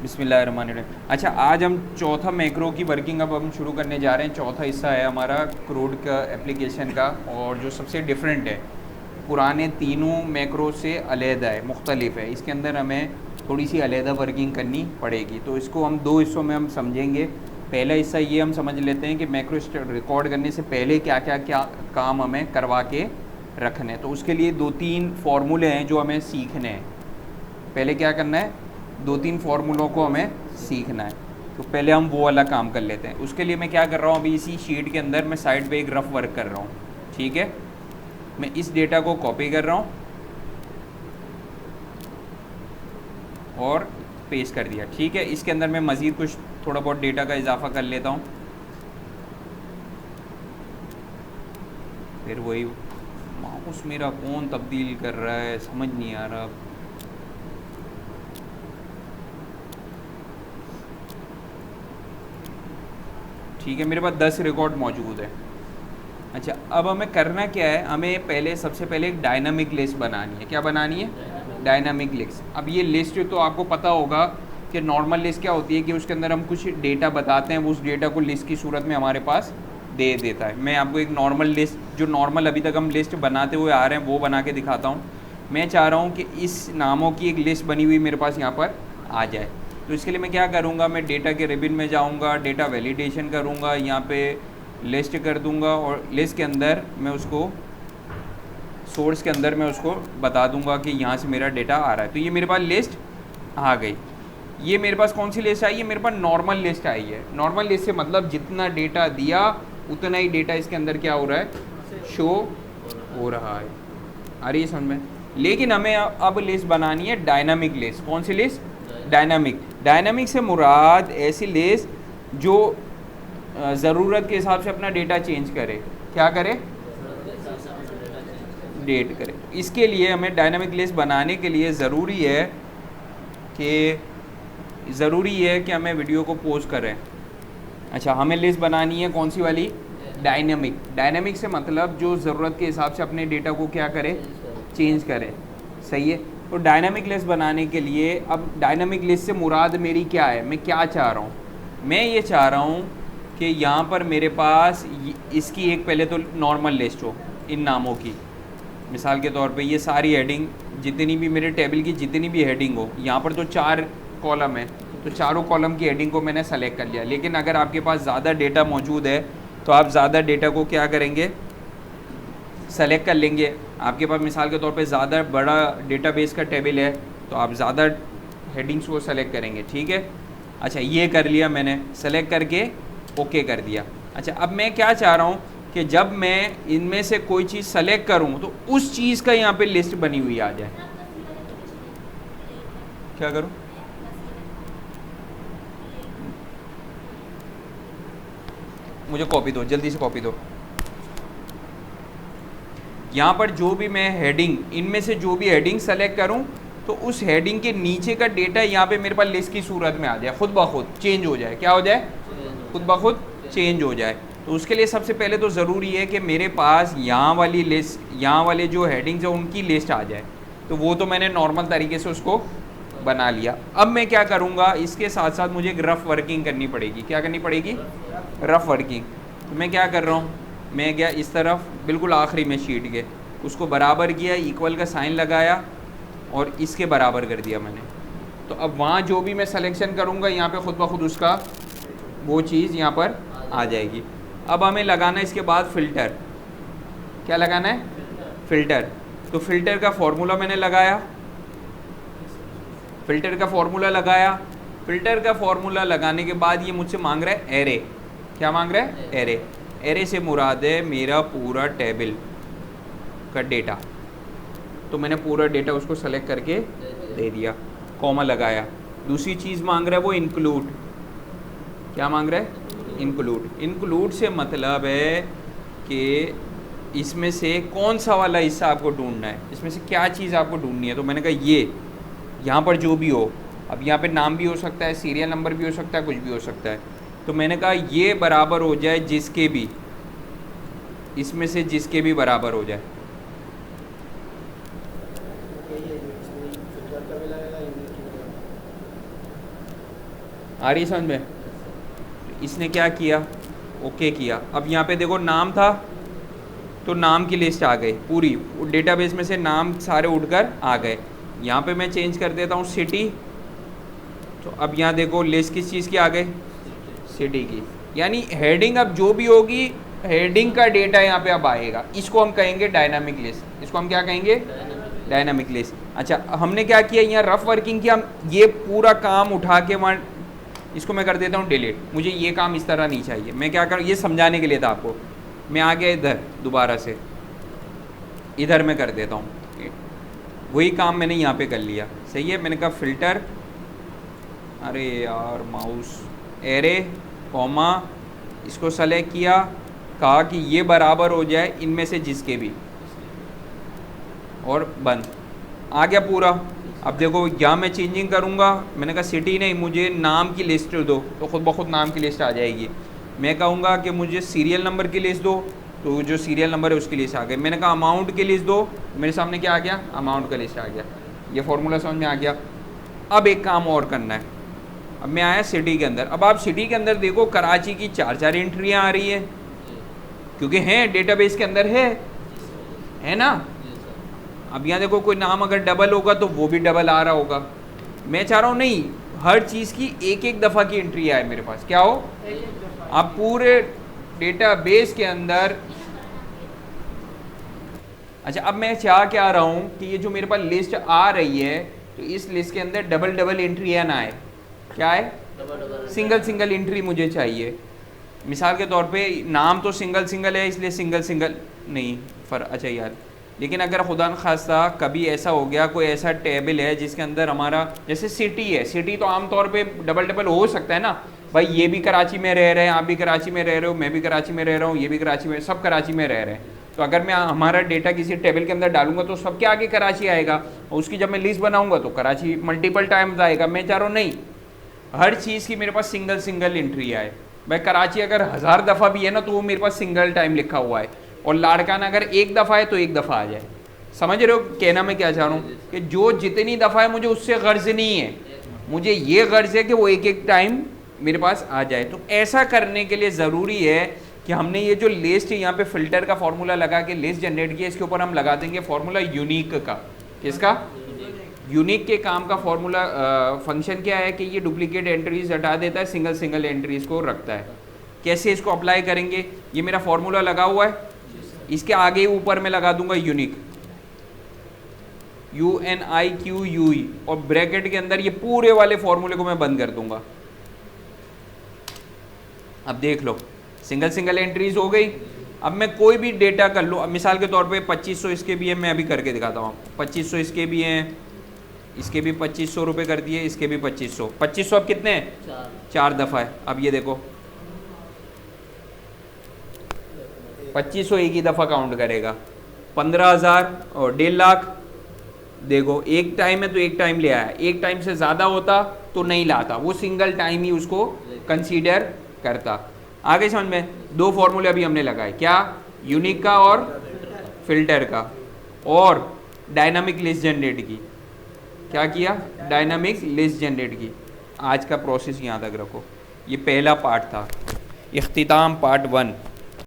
बिस्मिल्लाहिर्रहमानिर्रहीम। अच्छा, आज हम चौथा मैक्रो की वर्किंग अब हम शुरू करने जा रहे हैं। चौथा हिस्सा है हमारा क्रूड का एप्लीकेशन का, और जो सबसे डिफरेंट है, पुराने तीनों मैक्रो से अलहदा है, मुख्तलिफ है। इसके अंदर हमें थोड़ी सी अलहदा वर्किंग करनी पड़ेगी। तो इसको हम दो हिस्सों में हम समझेंगे। पहला हिस्सा ये हम समझ लेते हैं कि मैक्रो रिकॉर्ड करने से पहले क्या क्या क्या काम हमें करवा के रखने। तो उसके लिए दो तीन फार्मूले हैं जो हमें सीखने हैं। पहले क्या करना है, दो तीन फार्मूलों को हमें सीखना है। तो पहले हम वो वाला काम कर लेते हैं। उसके लिए मैं क्या कर रहा हूँ, अभी इसी शीट के अंदर मैं साइड पे एक रफ वर्क कर रहा हूँ। ठीक है, मैं इस डेटा को कॉपी कर रहा हूँ और पेस्ट कर दिया। ठीक है, इसके अंदर मैं मज़ीद कुछ थोड़ा बहुत डेटा का इजाफा कर लेता हूँ। फिर वही माउस मेरा कौन तब्दील कर रहा है, समझ नहीं आ रहा। ठीक है, मेरे पास 10 रिकॉर्ड मौजूद है। अच्छा, अब हमें करना क्या है, हमें पहले सबसे पहले एक डायनामिक लिस्ट बनानी है। क्या बनानी है? Dynamic list. अब ये लिस्ट तो आपको पता होगा कि नॉर्मल लिस्ट क्या होती है कि उसके अंदर हम कुछ डेटा बताते हैं, वो उस डेटा को लिस्ट की सूरत में हमारे पास दे देता है। मैं आपको एक नॉर्मल लिस्ट, जो नॉर्मल अभी तक हम लिस्ट बनाते हुए आ रहे हैं, वो बना के दिखाता हूँ। मैं चाह रहा हूँ कि इस नामों की एक लिस्ट बनी हुई मेरे पास यहाँ पर आ जाए। तो इसके लिए मैं क्या करूँगा, मैं डेटा के रिबन में जाऊँगा, डेटा वैलिडेशन करूँगा, यहाँ पे लिस्ट कर दूँगा, और लिस्ट के अंदर मैं उसको, सोर्स के अंदर मैं उसको बता दूँगा कि यहाँ से मेरा डेटा आ रहा है। तो ये मेरे पास लिस्ट आ गई। ये मेरे पास कौन सी लिस्ट आई है? मेरे पास नॉर्मल लिस्ट आई है। नॉर्मल लिस्ट से मतलब जितना डेटा दिया उतना ही डेटा इसके अंदर क्या हो रहा है, शो हो रहा है। आ रही है समझ में? लेकिन हमें अब लिस्ट बनानी है डायनामिक लिस्ट। कौन सी लिस्ट? डायनामिक। डायनामिक से मुराद ऐसी लिस्ट जो ज़रूरत के हिसाब से अपना डेटा चेंज करे। क्या करे? डेट करे। इसके लिए हमें डायनामिक लिस्ट बनाने के लिए ज़रूरी है कि हमें वीडियो को पॉज करें। अच्छा, हमें लिस्ट बनानी है कौन सी वाली? डायनामिक। डायनामिक से मतलब जो ज़रूरत के हिसाब से अपने डेटा को क्या करे, चेंज करे। सही है। तो डायनामिक लिस्ट बनाने के लिए, अब डायनामिक लिस्ट से मुराद मेरी क्या है, मैं क्या चाह रहा हूँ? मैं ये चाह रहा हूँ कि यहाँ पर मेरे पास इसकी एक पहले तो नॉर्मल लिस्ट हो इन नामों की। मिसाल के तौर पे ये सारी हेडिंग, जितनी भी मेरे टेबल की जितनी भी हेडिंग हो, यहाँ पर तो 4 कॉलम है, तो चारों कॉलम की हेडिंग को मैंने सेलेक्ट कर लिया। लेकिन अगर आपके पास ज़्यादा डेटा मौजूद है तो आप ज़्यादा डेटा को क्या करेंगे, सेलेक्ट कर लेंगे। आपके पास मिसाल के तौर पे ज़्यादा बड़ा डेटाबेस का टेबल है तो आप ज़्यादा हेडिंग्स को सेलेक्ट करेंगे। ठीक है। अच्छा, ये कर लिया मैंने, सेलेक्ट करके ओके कर दिया। अच्छा, अब मैं क्या चाह रहा हूँ कि जब मैं इनमें से कोई चीज़ सेलेक्ट करूँ तो उस चीज़ का यहाँ पे लिस्ट बनी हुई आ जाए। क्या करूँ? मुझे कॉपी दो, जल्दी से कॉपी दो। यहाँ पर जो भी मैं हेडिंग, इनमें से जो भी हेडिंग सेलेक्ट करूँ तो उस हेडिंग के नीचे का डेटा यहाँ पे मेरे पास लिस्ट की सूरत में आ जाए, खुद ब खुद चेंज हो जाए। क्या हो जाए? खुद ब खुद चेंज हो जाए। तो उसके लिए सबसे पहले तो ज़रूरी है कि मेरे पास यहाँ वाली लिस्ट, यहाँ वाले जो हेडिंग्स हैं उनकी लिस्ट आ जाए। तो वो तो मैंने नॉर्मल तरीके से उसको बना लिया। अब मैं क्या करूँगा, इसके साथ साथ मुझे एक रफ़ वर्किंग करनी पड़ेगी। क्या करनी पड़ेगी? Rough working. तो मैं क्या कर रहा हूँ, मैं गया इस तरफ, बिल्कुल आखिरी में शीट के, उसको बराबर किया, इक्वल का साइन लगाया और इसके बराबर कर दिया मैंने। तो अब वहाँ जो भी मैं सिलेक्शन करूँगा यहाँ पे खुद ब खुद उसका वो चीज़ यहाँ पर आ जाएगी। अब हमें लगाना है इसके बाद फ़िल्टर। क्या लगाना है? फ़िल्टर। तो फ़िल्टर का फार्मूला मैंने लगाया, फ़िल्टर का फार्मूला लगाया। फ़िल्टर का फार्मूला लगाने के बाद ये मुझसे मांग रहा है एरे। क्या मांग रहा है? एरे। एरे से मुराद है मेरा पूरा टेबल का डेटा। तो मैंने पूरा डेटा उसको सेलेक्ट करके दे दिया, कॉमा लगाया। दूसरी चीज़ मांग रहा है वो इंक्लूड। क्या मांग रहा है? इंक्लूड। इंक्लूड से मतलब है कि इसमें से कौन सा वाला हिस्सा आपको ढूंढना है, इसमें से क्या चीज़ आपको ढूंढनी है। तो मैंने कहा ये यहाँ पर जो भी हो, अब यहाँ पे नाम भी हो सकता है, सीरियल नंबर भी हो सकता है, कुछ भी हो सकता है। तो मैंने कहा ये बराबर हो जाए जिसके भी, इसमें से जिसके भी बराबर हो जाए। आ रही समझ में? इसने क्या किया, ओके किया। अब यहाँ पे देखो नाम था तो नाम की लिस्ट आ गई पूरी, डेटाबेस में से नाम सारे उठकर आ गए। यहाँ पे मैं चेंज कर देता हूँ सिटी, तो अब यहाँ देखो लिस्ट किस चीज़ की आ गई, सिटी की। यानी हेडिंग अब जो भी होगी हेडिंग का डेटा यहाँ पे अब आएगा, इसको हम कहेंगे डायनामिक लिस्ट। इसको हम क्या कहेंगे, डायनामिक लिस्ट। अच्छा हमने क्या किया, यहाँ रफ वर्किंग की, हम ये पूरा काम उठा के वहाँ, इसको मैं कर देता हूँ डिलीट, मुझे ये काम इस तरह नहीं चाहिए। मैं क्या कर, ये समझाने के लिए था आपको, मैं आ गया इधर दोबारा से, इधर मैं कर देता हूँ, वही काम मैंने यहाँ पे कर लिया, सही है। मैंने कहा फ़िल्टर, अरे यार माउस, एरे कॉमा, इसको सेलेक्ट किया, कहा कि ये बराबर हो जाए इनमें से जिसके भी, और बंद, आ गया पूरा। अब देखो यहाँ मैं चेंजिंग करूँगा, मैंने कहा सिटी नहीं, मुझे नाम की लिस्ट दो, तो खुद ब खुद नाम की लिस्ट आ जाएगी। मैं कहूँगा कि मुझे सीरियल नंबर की लिस्ट दो, तो जो सीरियल नंबर है उसकी लिस्ट आ गई। मैंने कहा अमाउंट की लिस्ट दो, मेरे सामने क्या आ गया, अमाउंट का लिस्ट आ गया। ये फॉर्मूला समझ में आ गया। अब एक काम और करना है, अब मैं आया सिटी के अंदर। अब आप सिटी के अंदर देखो कराची की 4-4 एंट्रियाँ आ रही है, क्योंकि हैं डेटाबेस के अंदर है ना। अब यहाँ देखो कोई नाम अगर डबल होगा तो वो भी डबल आ रहा होगा। मैं चाह रहा हूँ नहीं, हर चीज़ की एक एक दफ़ा की एंट्री आए मेरे पास, क्या हो, आप पूरे डेटाबेस के अंदर। अच्छा अब मैं चाह क्या रहा हूँ कि ये जो मेरे पास लिस्ट आ रही है, तो इस लिस्ट के अंदर डबल डबल एंट्रियाँ ना आए, क्या है, सिंगल सिंगल एंट्री मुझे चाहिए। मिसाल के तौर पे नाम तो सिंगल सिंगल है, इसलिए सिंगल सिंगल नहीं अच्छा यार, लेकिन अगर खुदा न खास्ता कभी ऐसा हो गया, कोई ऐसा टेबल है जिसके अंदर हमारा, जैसे सिटी है, सिटी तो आमतौर पे डबल डबल हो सकता है ना भाई, ये भी कराची में रह रहे हैं, आप भी कराची में रह रहे हो, मैं भी कराची में रह रहा हूँ, ये भी कराची में, सब कराची में रह रहे हैं। तो अगर मैं हमारा डेटा किसी टेबल के अंदर डालूंगा तो सबके आगे कराची आएगा, और उसकी जब मैं लिस्ट बनाऊंगा तो कराची मल्टीपल टाइम्स आएगा। मैं चाह रहा हूँ नहीं, हर चीज़ की मेरे पास सिंगल सिंगल एंट्री आए। भाई कराची अगर 1000 दफ़ा भी है ना तो वो मेरे पास सिंगल टाइम लिखा हुआ है, और लाड़काना अगर एक दफ़ा है तो एक दफ़ा आ जाए। समझ रहे हो कहना मैं क्या चाह रहा हूँ, कि जो जितनी दफ़ा है मुझे उससे गर्ज नहीं है, मुझे ये गर्ज है कि वो एक एक टाइम मेरे पास आ जाए। तो ऐसा करने के लिए ज़रूरी है कि हमने ये जो लिस्ट है यहाँ पे फ़िल्टर का फार्मूला लगा के लिस्ट जनरेट किया, इसके ऊपर हम लगा देंगे फार्मूला यूनिक का। किसका, यूनिक के काम का फार्मूला फंक्शन क्या है कि ये डुप्लीकेट एंट्रीज हटा देता है, सिंगल सिंगल एंट्रीज को रखता है। कैसे इसको अप्लाई करेंगे, ये मेरा फार्मूला लगा हुआ है, इसके आगे ऊपर मैं लगा दूंगा यूनिक, UNIQUE, और ब्रैकेट के अंदर ये पूरे वाले फॉर्मूले को मैं बंद कर दूंगा। अब देख लो सिंगल सिंगल एंट्रीज हो गई। अब मैं कोई भी डेटा कर लूँ, अब मिसाल के तौर पे 2500 इसके भी है, मैं अभी करके दिखाता हूँ। 2500 इसके भी हैं, इसके भी 2500 रुपये कर दिए, इसके भी 2500। 2500 अब कितने हैं, 4 दफ़ा है। अब ये देखो 2500 एक ही दफ़ा काउंट करेगा, 15,000 और 1.5 लाख। देखो एक टाइम है तो एक टाइम ले आया, एक टाइम से ज़्यादा होता तो नहीं लाता, वो सिंगल टाइम ही उसको कंसीडर करता। आगे समझ में, 2 फॉर्मूले अभी हमने लगाए, क्या, यूनिक का और फिल्टर का, और डायनामिक लिस्ट जनरेट की। क्या किया, डायनामिक लिस्ट जनरेट की। आज का प्रोसेस यहाँ तक रखो, ये पहला पार्ट था, इख्तिताम पार्ट 1।